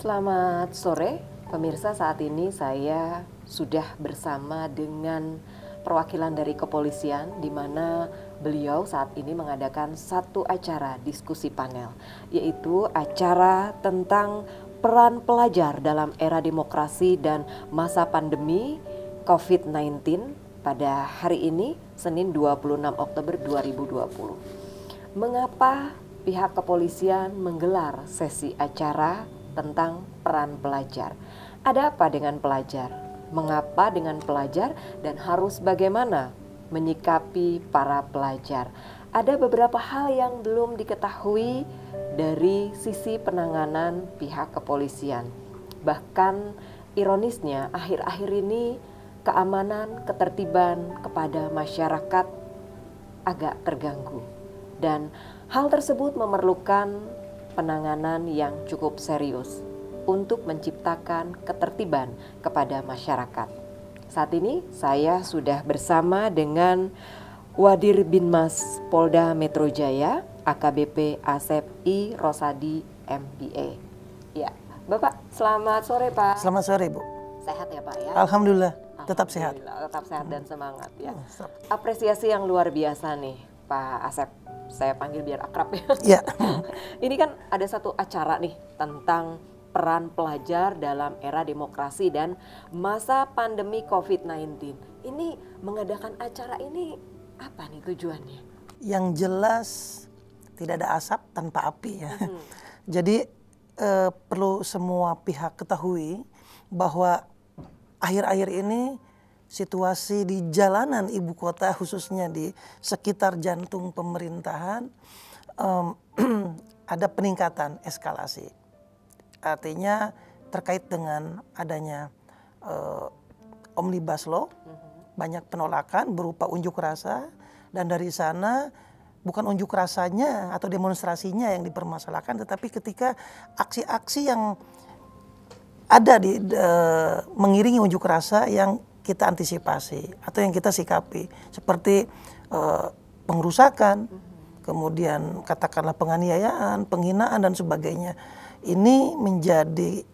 Selamat sore, pemirsa. Saat ini saya sudah bersama dengan perwakilan dari kepolisian, di mana beliau saat ini mengadakan satu acara diskusi panel, yaitu acara tentang peran pelajar dalam era demokrasi dan masa pandemi COVID-19 pada hari ini, Senin 26 Oktober 2020. Mengapa pihak kepolisian menggelar sesi acara tentang peran pelajar? Ada apa dengan pelajar? Mengapa dengan pelajar dan harus bagaimana menyikapi para pelajar? Ada beberapa hal yang belum diketahui dari sisi penanganan pihak kepolisian. Bahkan ironisnya akhir-akhir ini keamanan, ketertiban kepada masyarakat agak terganggu. Dan hal tersebut memerlukan penanganan yang cukup serius untuk menciptakan ketertiban kepada masyarakat. Saat ini saya sudah bersama dengan Wadir Binmas Polda Metro Jaya, AKBP Asep I. Rosadi, MPA. Ya, Bapak, selamat sore Pak. Selamat sore Bu. Sehat ya Pak ya? Alhamdulillah, tetap sehat. Tetap sehat dan semangat ya. Apresiasi yang luar biasa nih Pak Asep. Saya panggil biar akrab ya. Ini kan ada satu acara nih tentang peran pelajar dalam era demokrasi dan masa pandemi COVID-19. Ini mengadakan acara ini apa nih tujuannya? Yang jelas tidak ada asap tanpa api ya. Jadi perlu semua pihak ketahui bahwa akhir-akhir ini situasi di jalanan ibu kota, khususnya di sekitar jantung pemerintahan, ada peningkatan eskalasi. Artinya terkait dengan adanya Omnibus Law, banyak penolakan berupa unjuk rasa, dan dari sana bukan unjuk rasanya atau demonstrasinya yang dipermasalahkan, tetapi ketika aksi-aksi yang ada di mengiringi unjuk rasa yang kita antisipasi atau yang kita sikapi, seperti pengrusakan, kemudian katakanlah penganiayaan, penghinaan dan sebagainya. Ini menjadi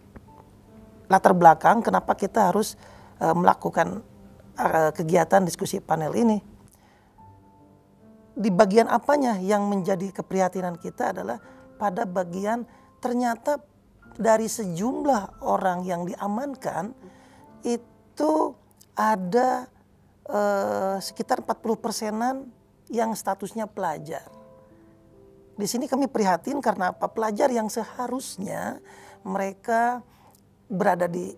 latar belakang kenapa kita harus melakukan kegiatan diskusi panel ini. Di bagian apanya yang menjadi keprihatinan kita adalah pada bagian ternyata dari sejumlah orang yang diamankan itu ada sekitar 40%-an yang statusnya pelajar. Di sini kami prihatin karena apa? Pelajar yang seharusnya mereka berada di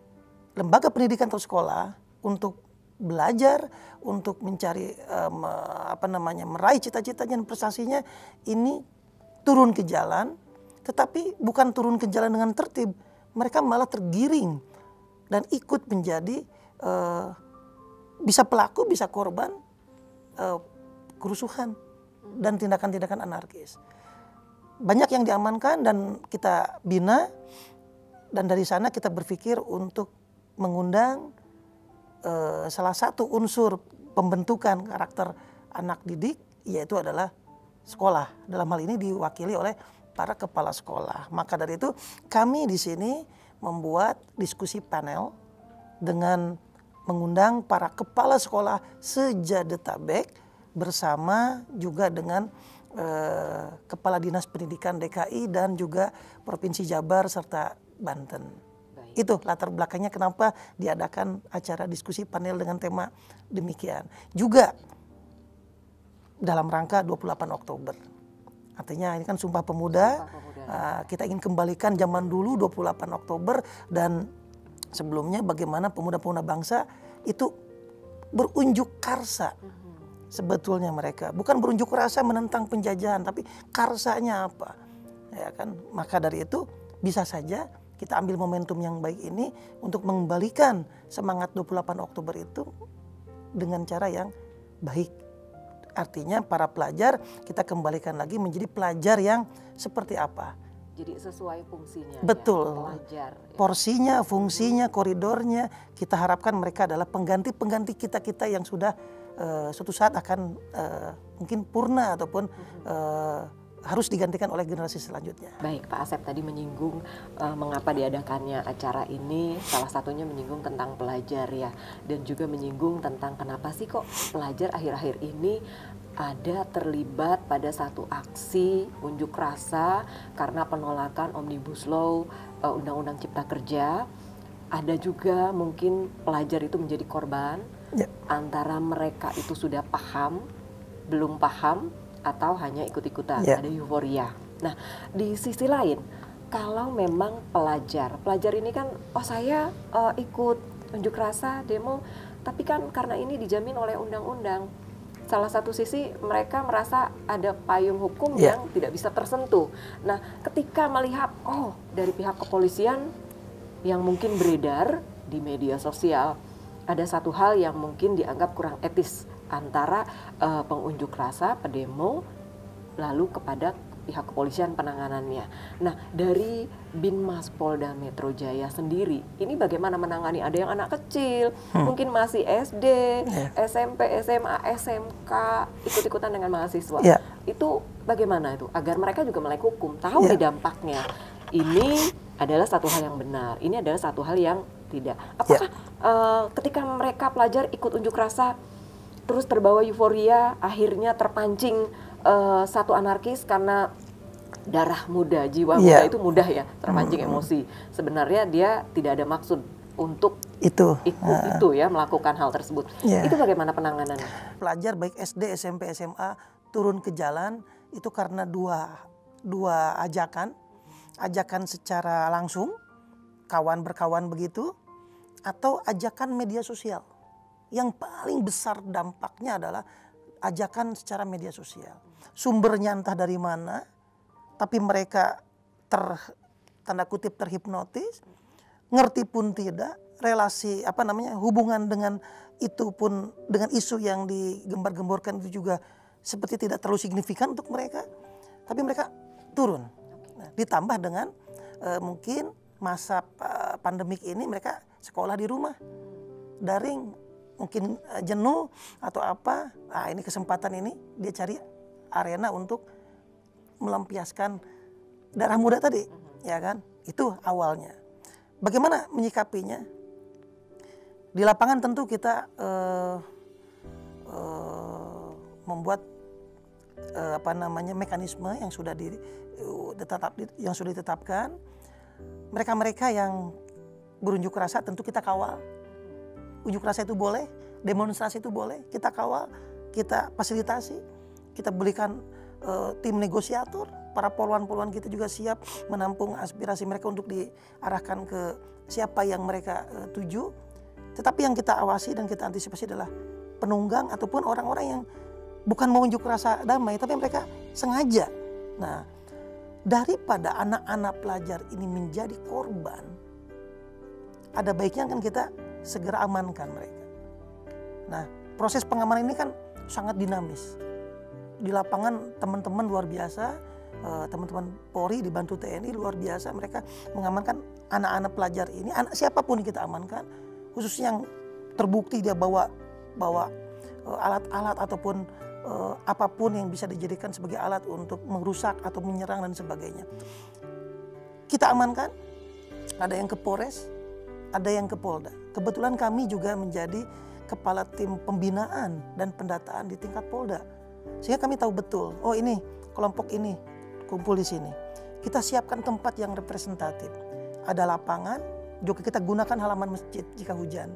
lembaga pendidikan atau sekolah untuk belajar, untuk mencari meraih cita-citanya dan prestasinya, ini turun ke jalan, tetapi bukan turun ke jalan dengan tertib. Mereka malah tergiring dan ikut menjadi bisa pelaku, bisa korban kerusuhan dan tindakan-tindakan anarkis. Banyak yang diamankan dan kita bina, dan dari sana kita berpikir untuk mengundang salah satu unsur pembentukan karakter anak didik, yaitu adalah sekolah. Dalam hal ini diwakili oleh para kepala sekolah. Maka dari itu kami di sini membuat diskusi panel dengan mengundang para kepala sekolah se-Jadetabek bersama juga dengan Kepala Dinas Pendidikan DKI dan juga Provinsi Jabar serta Banten. Baik. Itu latar belakangnya kenapa diadakan acara diskusi panel dengan tema demikian. Juga dalam rangka 28 Oktober. Artinya ini kan Sumpah Pemuda. Kita ingin kembalikan zaman dulu 28 Oktober dan sebelumnya bagaimana pemuda-pemuda bangsa itu berunjuk karsa. Sebetulnya mereka bukan berunjuk rasa menentang penjajahan, tapi karsanya apa, ya kan? Maka dari itu bisa saja kita ambil momentum yang baik ini untuk mengembalikan semangat 28 Oktober itu dengan cara yang baik. Artinya para pelajar kita kembalikan lagi menjadi pelajar yang seperti apa? Jadi sesuai fungsinya. Betul. Ya, pelajar. Ya. Porsinya, fungsinya, koridornya, kita harapkan mereka adalah pengganti-pengganti kita-kita yang sudah suatu saat akan mungkin purna ataupun harus digantikan oleh generasi selanjutnya. Baik, Pak Asep tadi menyinggung mengapa diadakannya acara ini, salah satunya menyinggung tentang pelajar ya, dan juga menyinggung tentang kenapa sih kok pelajar akhir-akhir ini ada terlibat pada satu aksi unjuk rasa karena penolakan Omnibus Law, Undang-Undang Cipta Kerja. Ada juga mungkin pelajar itu menjadi korban, antara mereka itu sudah paham, belum paham, atau hanya ikut-ikutan, ada euforia. Nah, di sisi lain, kalau memang pelajar ini kan, oh saya ikut unjuk rasa, demo, tapi kan karena ini dijamin oleh undang-undang. Salah satu sisi mereka merasa ada payung hukum yang tidak bisa tersentuh. Nah, ketika melihat, oh dari pihak kepolisian yang mungkin beredar di media sosial, ada satu hal yang mungkin dianggap kurang etis antara pengunjuk rasa, pedemo, lalu kepada pihak kepolisian penanganannya. Nah, dari Binmas Polda Metro Jaya sendiri, ini bagaimana menangani? Ada yang anak kecil, mungkin masih SD, SMP, SMA, SMK, ikut-ikutan dengan mahasiswa. Itu bagaimana itu? Agar mereka juga melek hukum, tahu nih dampaknya. Ini adalah satu hal yang benar, ini adalah satu hal yang tidak. Apakah ketika mereka pelajar ikut unjuk rasa, terus terbawa euforia, akhirnya terpancing satu anarkis karena darah muda, jiwa muda itu mudah ya terpancing emosi. Sebenarnya dia tidak ada maksud untuk ikut itu ya, melakukan hal tersebut. Itu bagaimana penanganannya? Pelajar baik SD, SMP, SMA turun ke jalan itu karena dua ajakan secara langsung, kawan berkawan begitu, atau ajakan media sosial. Yang paling besar dampaknya adalah ajakan secara media sosial. Sumbernya entah dari mana, tapi mereka tanda kutip terhipnotis, ngerti pun tidak, relasi hubungan dengan itu pun, dengan isu yang digembar-gemborkan itu juga seperti tidak terlalu signifikan untuk mereka, tapi mereka turun. Nah, ditambah dengan mungkin masa pandemik ini mereka sekolah di rumah, daring, mungkin jenuh atau apa. Nah, ini kesempatan ini dia cari arena untuk melampiaskan darah muda tadi, ya kan? Itu awalnya. Bagaimana menyikapinya? Di lapangan tentu kita membuat mekanisme yang sudah ditetapkan. Mereka-mereka yang berunjuk rasa tentu kita kawal. Unjuk rasa itu boleh, demonstrasi itu boleh, kita kawal, kita fasilitasi, kita berikan tim negosiator, para poluan-poluan kita juga siap menampung aspirasi mereka untuk diarahkan ke siapa yang mereka tuju. Tetapi yang kita awasi dan kita antisipasi adalah penunggang ataupun orang-orang yang bukan mau unjuk rasa damai, tapi mereka sengaja. Nah, daripada anak-anak pelajar ini menjadi korban, ada baiknya kan kita segera amankan mereka. Nah, proses pengamanan ini kan sangat dinamis. Di lapangan teman-teman luar biasa, teman-teman Polri dibantu TNI luar biasa, mereka mengamankan anak-anak pelajar ini, siapapun yang kita amankan, khususnya yang terbukti dia bawa alat-alat ataupun apapun yang bisa dijadikan sebagai alat untuk merusak atau menyerang dan sebagainya. Kita amankan, ada yang ke Polres, ada yang ke Polda. Kebetulan kami juga menjadi kepala tim pembinaan dan pendataan di tingkat Polda. Sehingga kami tahu betul, oh ini kelompok ini kumpul di sini. Kita siapkan tempat yang representatif. Ada lapangan, juga kita gunakan halaman masjid jika hujan.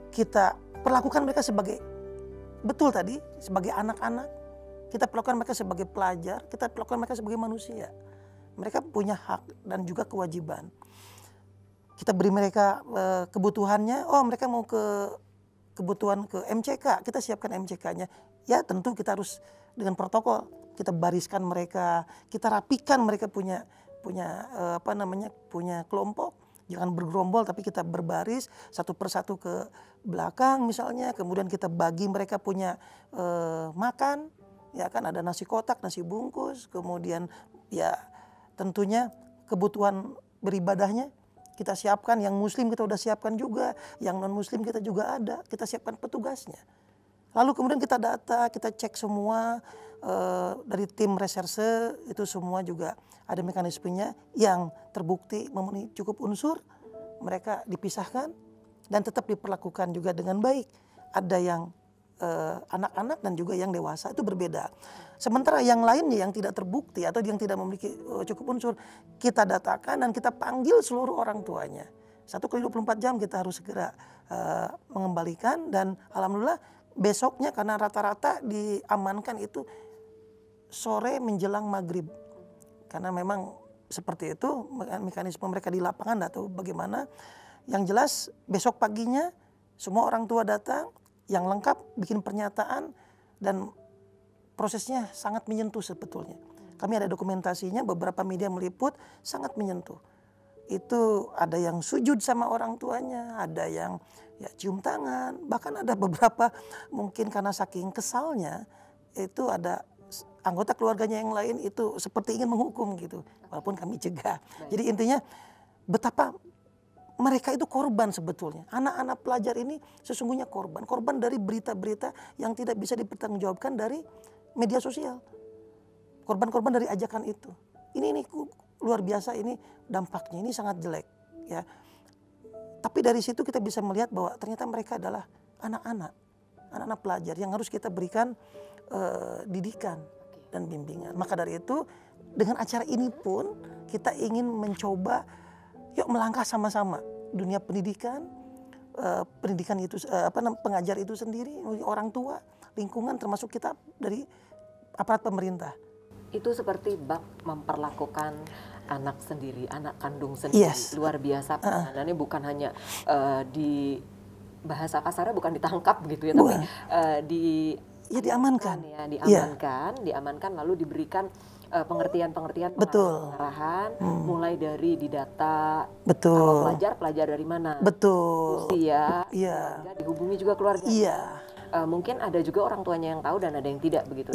Kita perlakukan mereka sebagai, betul tadi, sebagai anak-anak. Kita perlakukan mereka sebagai pelajar, kita perlakukan mereka sebagai manusia. Mereka punya hak dan juga kewajiban. Kita beri mereka kebutuhannya, oh mereka mau kebutuhan ke MCK, kita siapkan MCK-nya. Ya tentu kita harus dengan protokol, kita bariskan mereka, kita rapikan mereka punya kelompok. Jangan bergerombol tapi kita berbaris satu persatu ke belakang misalnya, kemudian kita bagi mereka punya makan, ya kan, ada nasi kotak, nasi bungkus, kemudian ya tentunya kebutuhan beribadahnya kita siapkan, yang muslim kita udah siapkan juga, yang non muslim kita juga ada, kita siapkan petugasnya. Lalu kemudian kita data, kita cek semua dari tim reserse itu semua juga ada mekanismenya yang terbukti memenuhi cukup unsur, mereka dipisahkan dan tetap diperlakukan juga dengan baik. Ada yang anak-anak dan juga yang dewasa itu berbeda. Sementara yang lainnya yang tidak terbukti atau yang tidak memiliki cukup unsur, kita datakan dan kita panggil seluruh orang tuanya. 1x24 jam kita harus segera mengembalikan, dan alhamdulillah besoknya karena rata-rata diamankan itu sore menjelang maghrib. Karena memang seperti itu mekanisme mereka di lapangan, atau bagaimana. Yang jelas besok paginya semua orang tua datang yang lengkap, bikin pernyataan, dan prosesnya sangat menyentuh sebetulnya. Kami ada dokumentasinya, beberapa media meliput, sangat menyentuh. Itu ada yang sujud sama orang tuanya, ada yang ya cium tangan, bahkan ada beberapa mungkin karena saking kesalnya itu ada anggota keluarganya yang lain itu seperti ingin menghukum gitu, walaupun kami cegah. Jadi intinya betapa mereka itu korban sebetulnya. Anak-anak pelajar ini sesungguhnya korban dari berita-berita yang tidak bisa dipertanggungjawabkan dari media sosial. Korban-korban dari ajakan itu. Ini luar biasa, ini dampaknya ini sangat jelek ya. Tapi dari situ kita bisa melihat bahwa ternyata mereka adalah anak-anak pelajar yang harus kita berikan didikan dan bimbingan. Maka dari itu dengan acara ini pun kita ingin mencoba yuk melangkah sama-sama dunia pendidikan, pendidikan itu pengajar itu sendiri, orang tua, lingkungan, termasuk kita dari aparat pemerintah. Itu seperti bak memperlakukan anak sendiri, anak kandung sendiri. Yes. Luar biasa penanganannya, bukan hanya di bahasa kasarnya bukan ditangkap begitu ya, tapi diamankan. Ya, diamankan lalu diberikan pengertian-pengertian, pengarahan, mulai dari didata. Kalau pelajar dari mana, usia, keluarga, dihubungi juga keluarga. Mungkin ada juga orang tuanya yang tahu dan ada yang tidak begitu.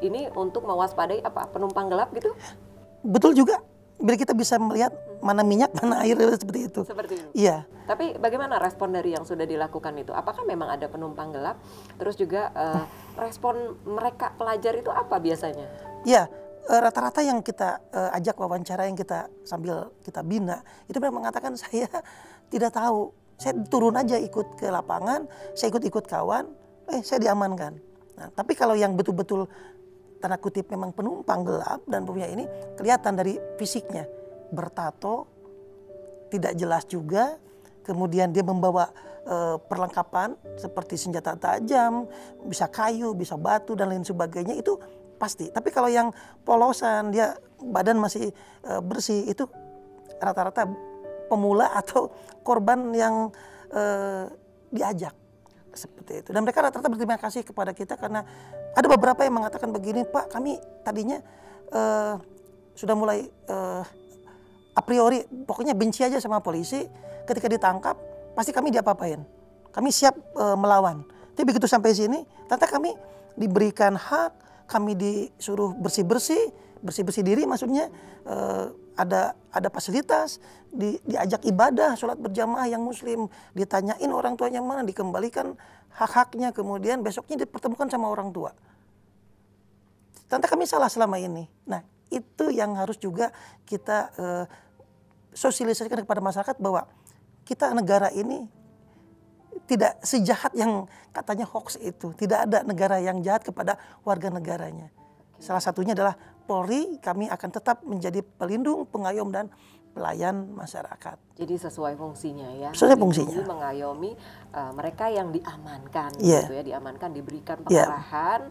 Ini untuk mewaspadai penumpang gelap gitu. Betul juga. Biar kita bisa melihat mana minyak, mana air, seperti itu. Seperti itu. Iya. Tapi bagaimana respon dari yang sudah dilakukan itu? Apakah memang ada penumpang gelap? Terus juga respon mereka pelajar itu apa biasanya? Iya, rata-rata yang kita ajak wawancara, yang kita sambil kita bina, itu memang mengatakan saya tidak tahu. Saya turun aja ikut ke lapangan, saya ikut kawan, saya diamankan. Nah, tapi kalau yang betul-betul tanda kutip memang penumpang gelap dan punya ini, kelihatan dari fisiknya, bertato, tidak jelas juga, kemudian dia membawa perlengkapan seperti senjata tajam, bisa kayu, bisa batu dan lain sebagainya, itu pasti. Tapi kalau yang polosan, dia badan masih bersih, itu rata-rata pemula atau korban yang diajak. Seperti itu. Dan mereka rata-rata berterima kasih kepada kita karena ada beberapa yang mengatakan begini, Pak, kami tadinya sudah mulai a priori pokoknya benci aja sama polisi, ketika ditangkap pasti kami diapa-apain, kami siap melawan. Tapi begitu sampai sini ternyata kami diberikan hak, kami disuruh bersih-bersih diri, maksudnya ada fasilitas, diajak ibadah, sholat berjamaah yang muslim, ditanyain orang tuanya mana, dikembalikan hak-haknya, kemudian besoknya dipertemukan sama orang tua. Ternyata kami salah selama ini. Nah, itu yang harus juga kita sosialisasikan kepada masyarakat bahwa kita negara ini tidak sejahat yang katanya hoax itu. Tidak ada negara yang jahat kepada warga negaranya. Salah satunya adalah Polri, kami akan tetap menjadi pelindung, pengayom, dan pelayan masyarakat. Jadi sesuai fungsinya ya. Sesuai fungsinya. Mengayomi mereka yang diamankan, gitu ya, diamankan, diberikan pengarahan.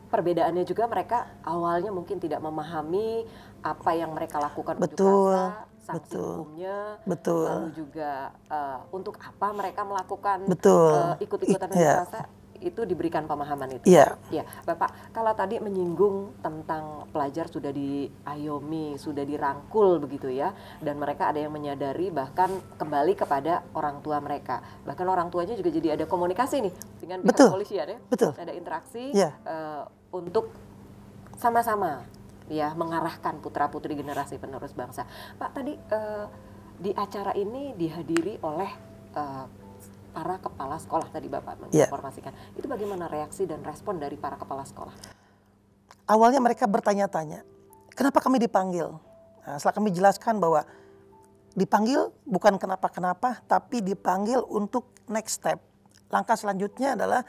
Perbedaannya juga mereka awalnya mungkin tidak memahami apa yang mereka lakukan unjuk rasa, sanksi hukumnya, lalu juga untuk apa mereka melakukan ikut-ikutan unjuk rasa. Itu diberikan pemahaman itu. Iya. Ya, Bapak, kalau tadi menyinggung tentang pelajar sudah diayomi, sudah dirangkul begitu ya, dan mereka ada yang menyadari bahkan kembali kepada orang tua mereka. Bahkan orang tuanya juga jadi ada komunikasi nih dengan pihak kepolisian ya. Ada interaksi untuk sama-sama ya mengarahkan putra-putri generasi penerus bangsa. Pak, tadi di acara ini dihadiri oleh para kepala sekolah tadi Bapak Iya. menginformasikan. Itu bagaimana reaksi dan respon dari para kepala sekolah? Awalnya mereka bertanya-tanya, kenapa kami dipanggil? Nah, setelah kami jelaskan bahwa dipanggil bukan kenapa-kenapa, tapi dipanggil untuk next step. Langkah selanjutnya adalah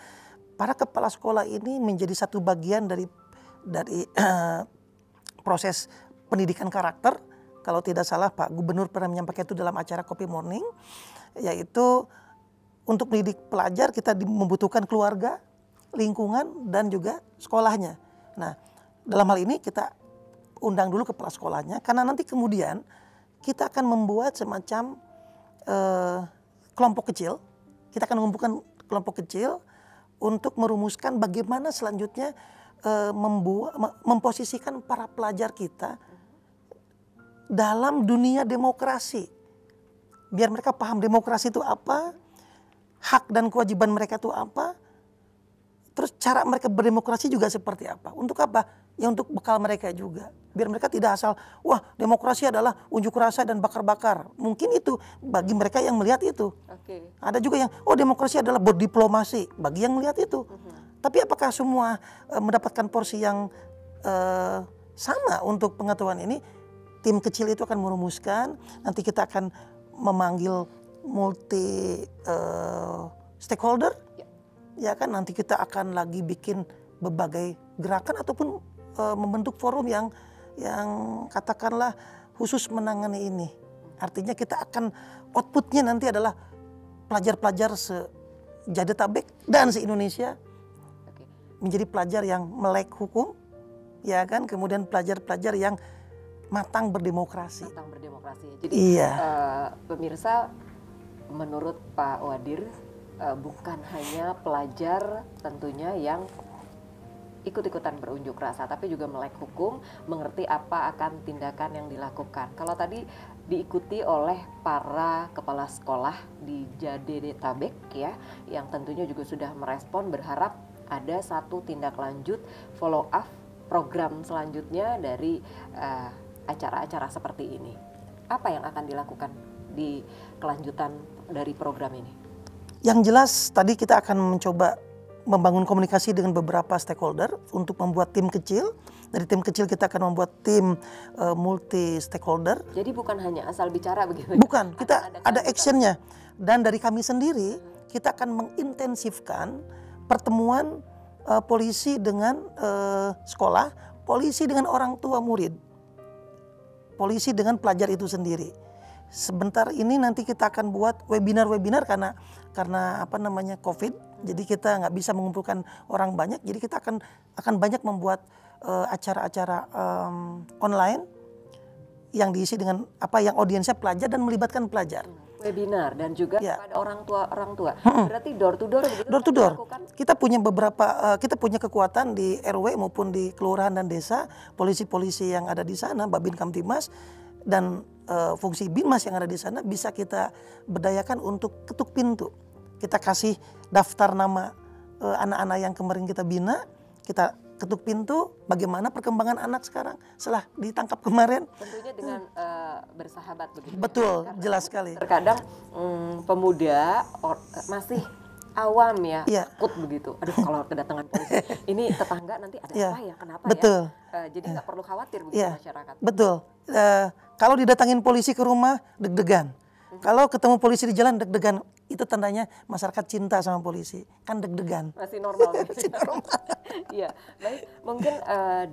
para kepala sekolah ini menjadi satu bagian dari proses pendidikan karakter. Kalau tidak salah Pak Gubernur pernah menyampaikan itu dalam acara Kopi Morning, yaitu untuk mendidik pelajar kita membutuhkan keluarga, lingkungan, dan juga sekolahnya. Nah, dalam hal ini kita undang dulu kepala sekolahnya, karena nanti kemudian kita akan membuat semacam kelompok kecil. Kita akan mengumpulkan kelompok kecil untuk merumuskan bagaimana selanjutnya memposisikan para pelajar kita dalam dunia demokrasi. Biar mereka paham demokrasi itu apa, hak dan kewajiban mereka itu apa, terus cara mereka berdemokrasi juga seperti apa. Untuk apa? Ya untuk bekal mereka juga. Biar mereka tidak asal, wah demokrasi adalah unjuk rasa dan bakar-bakar. Mungkin itu bagi mereka yang melihat itu. Ada juga yang, oh demokrasi adalah berdiplomasi. Bagi yang melihat itu. Tapi apakah semua mendapatkan porsi yang sama untuk pengetahuan ini? Tim kecil itu akan merumuskan, nanti kita akan memanggil multi stakeholder. Ya kan, nanti kita akan lagi bikin berbagai gerakan ataupun membentuk forum yang katakanlah khusus menangani ini. Artinya kita akan outputnya nanti adalah pelajar-pelajar se-Jabodetabek dan se-Indonesia menjadi pelajar yang melek hukum, ya kan, kemudian pelajar-pelajar yang matang berdemokrasi. Matang berdemokrasi. Jadi iya. Pemirsa, menurut Pak Wadir, bukan hanya pelajar tentunya yang ikut-ikutan berunjuk rasa, tapi juga melek hukum, mengerti apa akan tindakan yang dilakukan. Kalau tadi diikuti oleh para kepala sekolah di Jabodetabek ya, yang tentunya juga sudah merespon, berharap ada satu tindak lanjut follow up program selanjutnya dari acara-acara seperti ini. Apa yang akan dilakukan di kelanjutan dari program ini? Yang jelas tadi kita akan mencoba membangun komunikasi dengan beberapa stakeholder untuk membuat tim kecil. Dari tim kecil kita akan membuat tim multi stakeholder. Jadi bukan hanya asal bicara begitu? Bukan, kita ada actionnya. Dan dari kami sendiri kita akan mengintensifkan pertemuan polisi dengan sekolah, polisi dengan orang tua murid, polisi dengan pelajar itu sendiri. Sebentar ini nanti kita akan buat webinar-webinar karena apa namanya COVID. Jadi kita nggak bisa mengumpulkan orang banyak. Jadi kita akan banyak membuat acara-acara online yang diisi dengan apa yang audiensnya pelajar dan melibatkan pelajar. Webinar dan juga ya. Pada orang tua. Berarti door to door begitu? Door to door. Kita punya kita punya kekuatan di RW maupun di kelurahan dan desa, polisi-polisi yang ada di sana, Babin Kamtibmas dan fungsi Binmas yang ada di sana bisa kita berdayakan untuk ketuk pintu. Kita kasih daftar nama anak-anak yang kemarin kita bina, kita ketuk pintu, bagaimana perkembangan anak sekarang setelah ditangkap kemarin. Tentunya dengan bersahabat begitu. Betul, ya? jelas sekali. Terkadang pemuda masih awam ya, takut begitu. Aduh kalau kedatangan polisi, ini tetangga nanti ada apa ya, kenapa betul. Ya? Jadi nggak perlu khawatir begitu masyarakat. Betul. Kalau didatangin polisi ke rumah, deg-degan. Kalau ketemu polisi di jalan, deg-degan. Itu tandanya masyarakat cinta sama polisi. Kan deg-degan. Masih normal. Masih normal. Iya, baik. Mungkin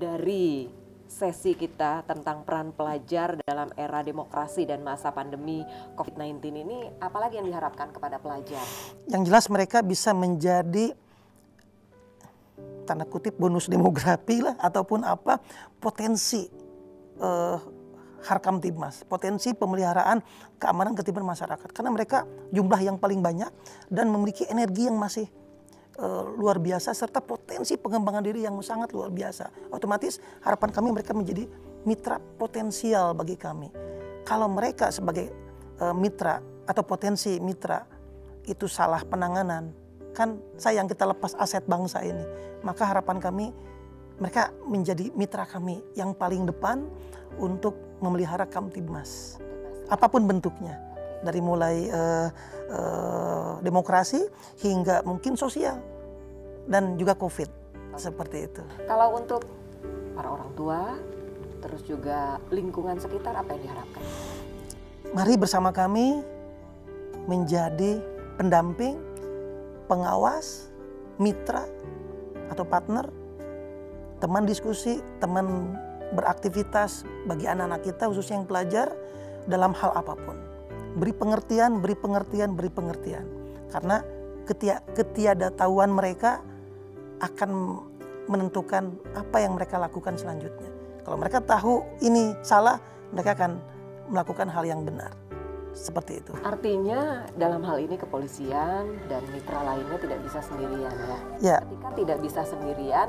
dari sesi kita tentang peran pelajar dalam era demokrasi dan masa pandemi COVID-19 ini, apalagi yang diharapkan kepada pelajar? Yang jelas mereka bisa menjadi tanda kutip bonus demografi lah, ataupun apa, potensi Harkamtibmas, potensi pemeliharaan keamanan ketertiban masyarakat. Karena mereka jumlah yang paling banyak dan memiliki energi yang masih luar biasa, serta potensi pengembangan diri yang sangat luar biasa. Otomatis harapan kami mereka menjadi mitra potensial bagi kami. Kalau mereka sebagai mitra atau potensi mitra itu salah penanganan, kan sayang kita lepas aset bangsa ini. Maka harapan kami mereka menjadi mitra kami yang paling depan untuk memelihara Kamtibmas, apapun bentuknya. dari mulai demokrasi hingga mungkin sosial dan juga COVID seperti itu. Kalau untuk para orang tua, terus juga lingkungan sekitar, apa yang diharapkan? Mari bersama kami menjadi pendamping, pengawas, mitra atau partner, teman diskusi, teman beraktivitas bagi anak-anak kita khususnya yang pelajar dalam hal apapun. Beri pengertian, beri pengertian, beri pengertian. Karena ketiadatahuan mereka akan menentukan apa yang mereka lakukan selanjutnya. Kalau mereka tahu ini salah, mereka akan melakukan hal yang benar. Seperti itu. Artinya dalam hal ini kepolisian dan mitra lainnya tidak bisa sendirian ya? Ya. Ketika tidak bisa sendirian,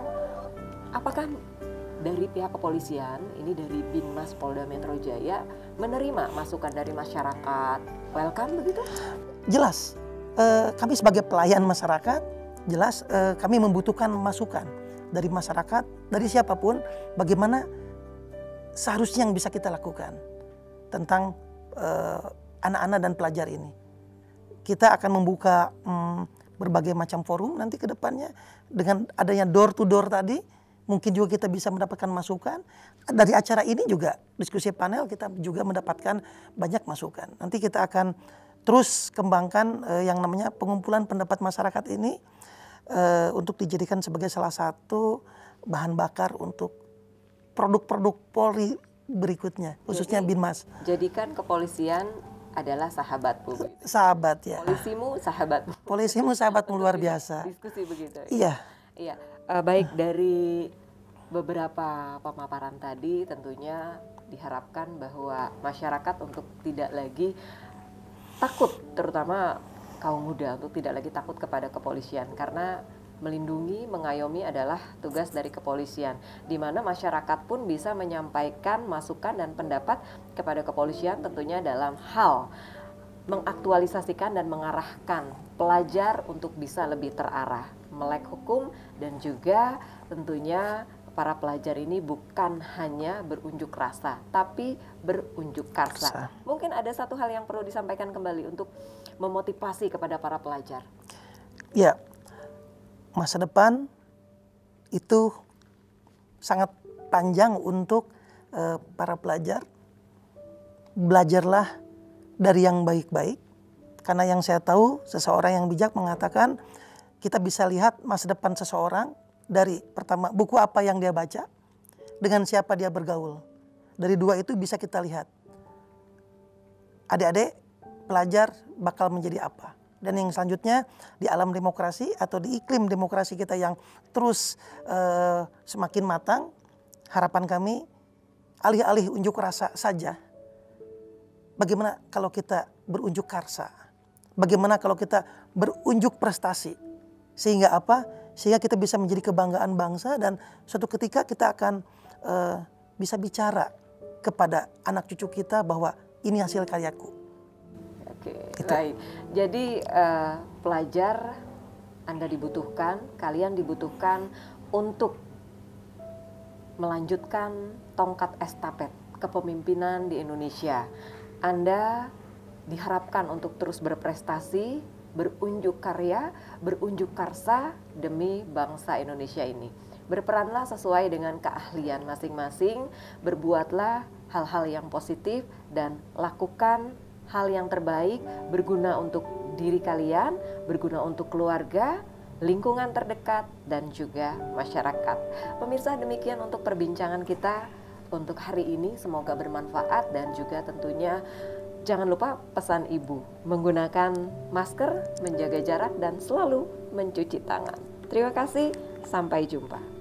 apakah dari pihak kepolisian, ini dari Binmas Polda Metro Jaya, menerima masukan dari masyarakat? Welcome begitu? Jelas, kami sebagai pelayan masyarakat, jelas kami membutuhkan masukan dari masyarakat, dari siapapun, bagaimana seharusnya yang bisa kita lakukan tentang anak-anak dan pelajar ini. Kita akan membuka berbagai macam forum nanti ke depannya dengan adanya door to door tadi. Mungkin juga kita bisa mendapatkan masukan. Dari acara ini juga, diskusi panel kita juga mendapatkan banyak masukan. Nanti kita akan terus kembangkan yang namanya pengumpulan pendapat masyarakat ini untuk dijadikan sebagai salah satu bahan bakar untuk produk-produk Polri berikutnya, khususnya Binmas. Jadikan kepolisian adalah sahabatmu. Sahabat ya. Polisimu sahabatmu. Polisimu sahabatmu luar biasa. Diskusi begitu. Iya. Iya. Baik, dari beberapa pemaparan tadi tentunya diharapkan bahwa masyarakat untuk tidak lagi takut, terutama kaum muda untuk tidak lagi takut kepada kepolisian, karena melindungi, mengayomi adalah tugas dari kepolisian, di mana masyarakat pun bisa menyampaikan masukan dan pendapat kepada kepolisian tentunya dalam hal mengaktualisasikan dan mengarahkan pelajar untuk bisa lebih terarah, melek hukum, dan juga tentunya para pelajar ini bukan hanya berunjuk rasa, tapi berunjuk karsa. Mungkin ada satu hal yang perlu disampaikan kembali untuk memotivasi kepada para pelajar. Ya, masa depan itu sangat panjang untuk para pelajar. Belajarlah dari yang baik-baik, karena yang saya tahu seseorang yang bijak mengatakan kita bisa lihat masa depan seseorang dari pertama buku apa yang dia baca, dengan siapa dia bergaul. Dari dua itu bisa kita lihat adik-adik pelajar bakal menjadi apa. Dan yang selanjutnya di alam demokrasi atau di iklim demokrasi kita yang terus semakin matang, harapan kami alih-alih unjuk rasa saja, bagaimana kalau kita berunjuk karsa? Bagaimana kalau kita berunjuk prestasi? Sehingga apa? Sehingga kita bisa menjadi kebanggaan bangsa dan suatu ketika kita akan bisa bicara kepada anak cucu kita bahwa ini hasil karyaku. Oke, baik. Jadi pelajar Anda dibutuhkan, kalian dibutuhkan untuk melanjutkan tongkat estafet kepemimpinan di Indonesia. Anda diharapkan untuk terus berprestasi, berunjuk karya, berunjuk karsa demi bangsa Indonesia ini. Berperanlah sesuai dengan keahlian masing-masing, berbuatlah hal-hal yang positif dan lakukan hal yang terbaik, berguna untuk diri kalian, berguna untuk keluarga, lingkungan terdekat, dan juga masyarakat. Pemirsa, demikian untuk perbincangan kita untuk hari ini. Semoga bermanfaat dan juga tentunya jangan lupa pesan ibu, menggunakan masker, menjaga jarak, dan selalu mencuci tangan. Terima kasih, sampai jumpa.